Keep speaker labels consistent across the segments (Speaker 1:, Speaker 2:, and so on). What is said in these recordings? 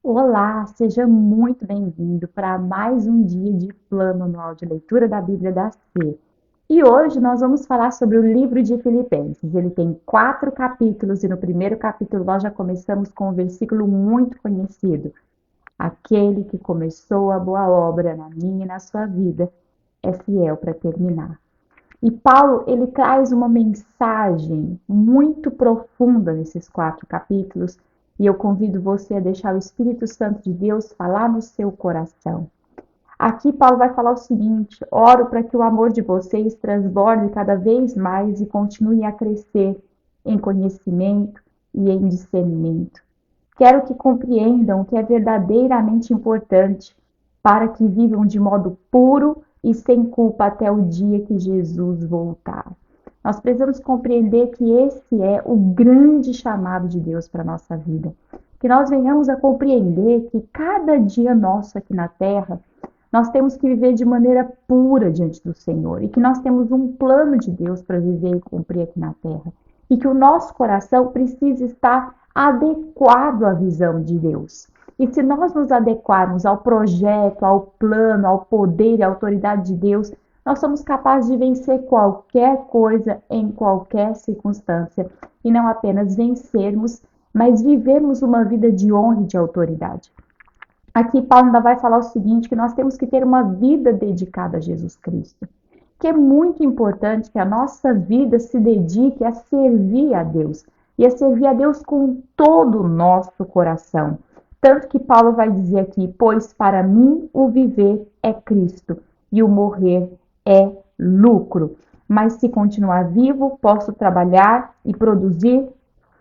Speaker 1: Olá, seja muito bem-vindo para mais um dia de Plano Anual de Leitura da Bíblia da C. E hoje nós vamos falar sobre o livro de Filipenses. Ele tem 4 capítulos e no primeiro capítulo nós já começamos com um versículo muito conhecido. Aquele que começou a boa obra na minha e na sua vida é fiel para terminar. E Paulo, ele traz uma mensagem muito profunda nesses 4 capítulos, e eu convido você a deixar o Espírito Santo de Deus falar no seu coração. Aqui Paulo vai falar o seguinte: oro para que o amor de vocês transborde cada vez mais e continue a crescer em conhecimento e em discernimento. Quero que compreendam o que é verdadeiramente importante para que vivam de modo puro e sem culpa até o dia que Jesus voltar. Nós precisamos compreender que esse é o grande chamado de Deus para a nossa vida. Que nós venhamos a compreender que cada dia nosso aqui na Terra, nós temos que viver de maneira pura diante do Senhor e que nós temos um plano de Deus para viver e cumprir aqui na Terra. E que o nosso coração precisa estar adequado à visão de Deus. E se nós nos adequarmos ao projeto, ao plano, ao poder e à autoridade de Deus, nós somos capazes de vencer qualquer coisa em qualquer circunstância. E não apenas vencermos, mas vivermos uma vida de honra e de autoridade. Aqui Paulo ainda vai falar o seguinte, que nós temos que ter uma vida dedicada a Jesus Cristo. Que é muito importante que a nossa vida se dedique a servir a Deus. E a servir a Deus com todo o nosso coração. Tanto que Paulo vai dizer aqui, pois para mim o viver é Cristo e o morrer é lucro. Mas se continuar vivo, posso trabalhar e produzir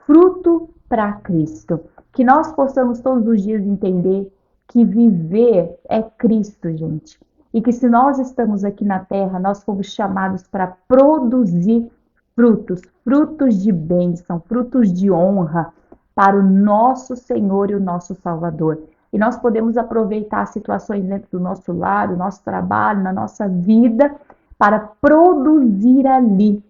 Speaker 1: fruto para Cristo. Que nós possamos todos os dias entender que viver é Cristo, gente. E que se nós estamos aqui na terra, nós fomos chamados para produzir frutos, frutos de bênção, frutos de honra para o nosso Senhor e o nosso Salvador. E nós podemos aproveitar situações dentro do nosso lar, do nosso trabalho, na nossa vida, para produzir ali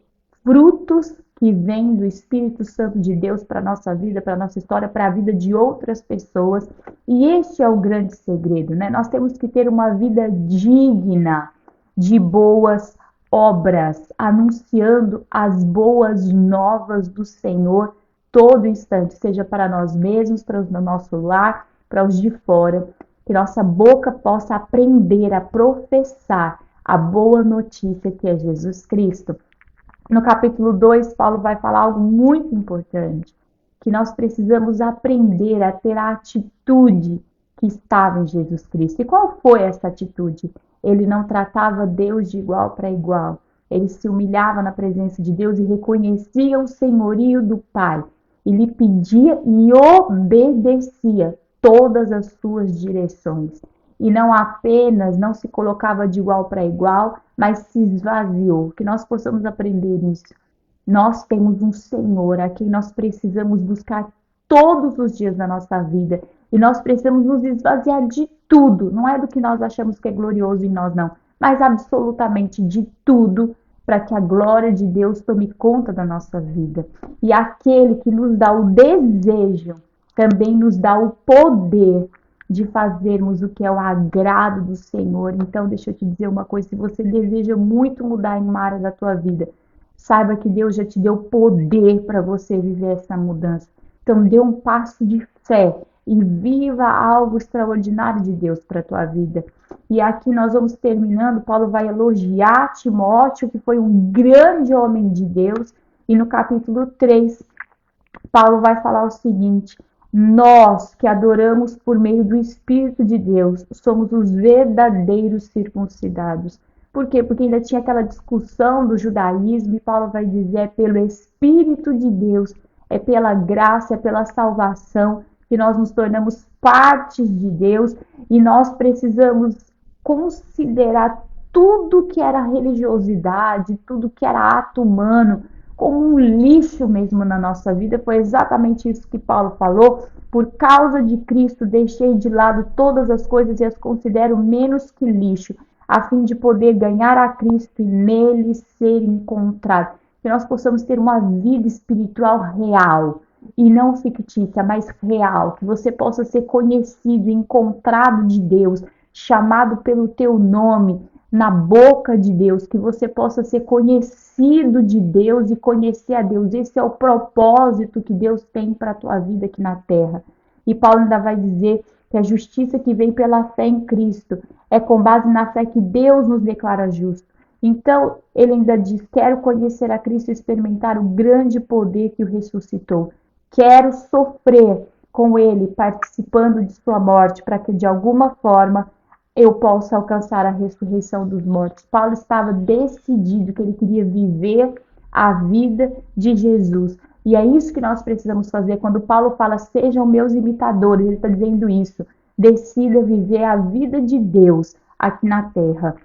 Speaker 1: frutos que vêm do Espírito Santo de Deus para a nossa vida, para a nossa história, para a vida de outras pessoas. E este é o grande segredo, né? Nós temos que ter uma vida digna de boas obras, anunciando as boas novas do Senhor todo instante, seja para nós mesmos, para o nosso lar, para os de fora, que nossa boca possa aprender a professar a boa notícia que é Jesus Cristo. No capítulo 2, Paulo vai falar algo muito importante, que nós precisamos aprender a ter a atitude que estava em Jesus Cristo. E qual foi essa atitude? Ele não tratava Deus de igual para igual. Ele se humilhava na presença de Deus e reconhecia o senhorio do Pai. E lhe pedia e obedecia todas as suas direções. E não se colocava de igual para igual, mas se esvaziou. Que nós possamos aprender isso. Nós temos um Senhor a quem nós precisamos buscar todos os dias da nossa vida. E nós precisamos nos esvaziar de tudo. Não é do que nós achamos que é glorioso em nós, não. Mas absolutamente de tudo, para que a glória de Deus tome conta da nossa vida. E aquele que nos dá o desejo, também nos dá o poder de fazermos o que é o agrado do Senhor. Então, deixa eu te dizer uma coisa, se você deseja muito mudar em uma área da tua vida, saiba que Deus já te deu poder para você viver essa mudança. Então, dê um passo de fé e viva algo extraordinário de Deus para a tua vida. E aqui nós vamos terminando, Paulo vai elogiar Timóteo, que foi um grande homem de Deus, e no capítulo 3, Paulo vai falar o seguinte: nós que adoramos por meio do Espírito de Deus, somos os verdadeiros circuncidados. Por quê? Porque ainda tinha aquela discussão do judaísmo, e Paulo vai dizer, é pelo Espírito de Deus, é pela graça, é pela salvação, que nós nos tornamos partes de Deus, e nós precisamos considerar tudo que era religiosidade, tudo que era ato humano, como um lixo mesmo na nossa vida. Foi exatamente isso que Paulo falou. Por causa de Cristo, deixei de lado todas as coisas e as considero menos que lixo, a fim de poder ganhar a Cristo e nele ser encontrado. Que nós possamos ter uma vida espiritual real, e não fictícia, mas real, que você possa ser conhecido, encontrado de Deus, chamado pelo teu nome na boca de Deus, que você possa ser conhecido de Deus e conhecer a Deus. Esse é o propósito que Deus tem para a tua vida aqui na terra. E Paulo ainda vai dizer que a justiça que vem pela fé em Cristo é com base na fé que Deus nos declara justo. Então, ele ainda diz: quero conhecer a Cristo e experimentar o grande poder que o ressuscitou. Quero sofrer com ele, participando de sua morte, para que de alguma forma eu possa alcançar a ressurreição dos mortos. Paulo estava decidido que ele queria viver a vida de Jesus. E é isso que nós precisamos fazer. Quando Paulo fala, sejam meus imitadores, ele está dizendo isso. Decida viver a vida de Deus aqui na terra.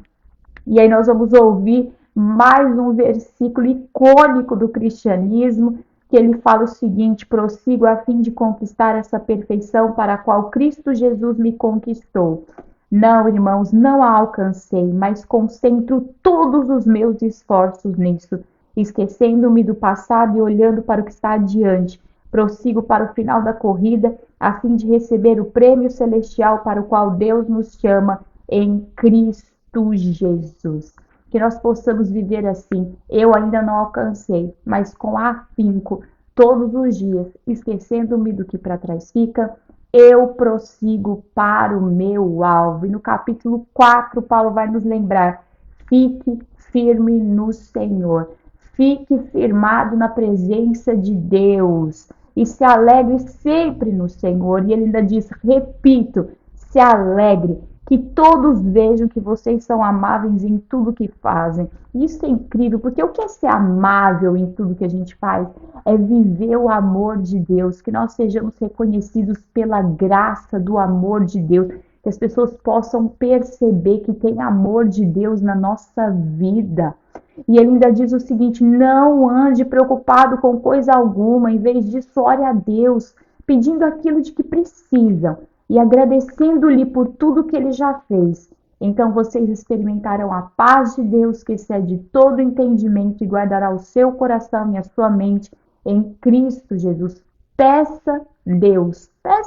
Speaker 1: E aí nós vamos ouvir mais um versículo icônico do cristianismo, que ele fala o seguinte: prossigo a fim de conquistar essa perfeição para a qual Cristo Jesus me conquistou. Não, irmãos, não a alcancei, mas concentro todos os meus esforços nisso, esquecendo-me do passado e olhando para o que está adiante. Prossigo para o final da corrida, a fim de receber o prêmio celestial para o qual Deus nos chama em Cristo Jesus. Que nós possamos viver assim. Eu ainda não alcancei, mas com afinco, todos os dias, esquecendo-me do que para trás fica, eu prossigo para o meu alvo. E no capítulo 4, Paulo vai nos lembrar: fique firme no Senhor. Fique firmado na presença de Deus. E se alegre sempre no Senhor. E ele ainda diz, repito, se alegre. Que todos vejam que vocês são amáveis em tudo que fazem. Isso é incrível, porque o que é ser amável em tudo que a gente faz? É viver o amor de Deus, que nós sejamos reconhecidos pela graça do amor de Deus, que as pessoas possam perceber que tem amor de Deus na nossa vida. E ele ainda diz o seguinte: não ande preocupado com coisa alguma, em vez disso, ore a Deus, pedindo aquilo de que precisam e agradecendo-lhe por tudo que ele já fez. Então vocês experimentarão a paz de Deus, que excede todo entendimento, e guardará o seu coração e a sua mente em Cristo Jesus. Peça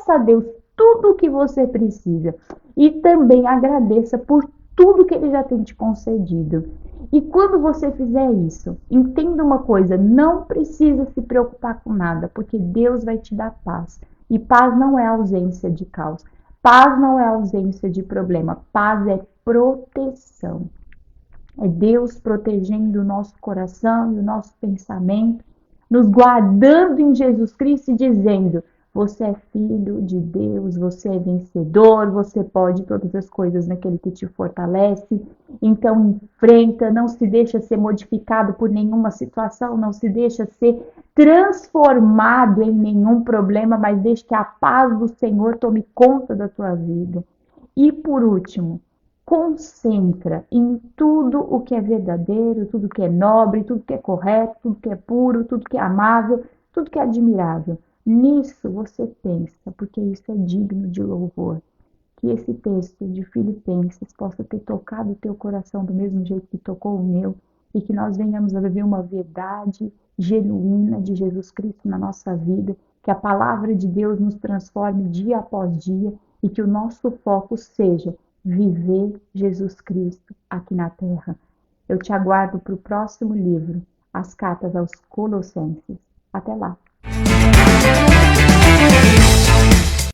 Speaker 1: a Deus tudo o que você precisa e também agradeça por tudo que ele já tem te concedido. E quando você fizer isso, entenda uma coisa: não precisa se preocupar com nada, porque Deus vai te dar paz. E paz não é ausência de caos. Paz não é ausência de problema. Paz é proteção. É Deus protegendo o nosso coração e o nosso pensamento, nos guardando em Jesus Cristo e dizendo: você é filho de Deus, você é vencedor, você pode todas as coisas naquele que te fortalece. Então enfrenta, não se deixa ser modificado por nenhuma situação, não se deixa ser transformado em nenhum problema, mas deixe que a paz do Senhor tome conta da tua vida. E por último, concentra em tudo o que é verdadeiro, tudo que é nobre, tudo que é correto, tudo que é puro, tudo que é amável, tudo que é admirável. Nisso você pensa, porque isso é digno de louvor. Que esse texto de Filipenses possa ter tocado o teu coração do mesmo jeito que tocou o meu, e que nós venhamos a viver uma verdade genuína de Jesus Cristo na nossa vida, que a palavra de Deus nos transforme dia após dia e que o nosso foco seja viver Jesus Cristo aqui na terra. Eu te aguardo para o próximo livro, As Cartas aos Colossenses. Até lá!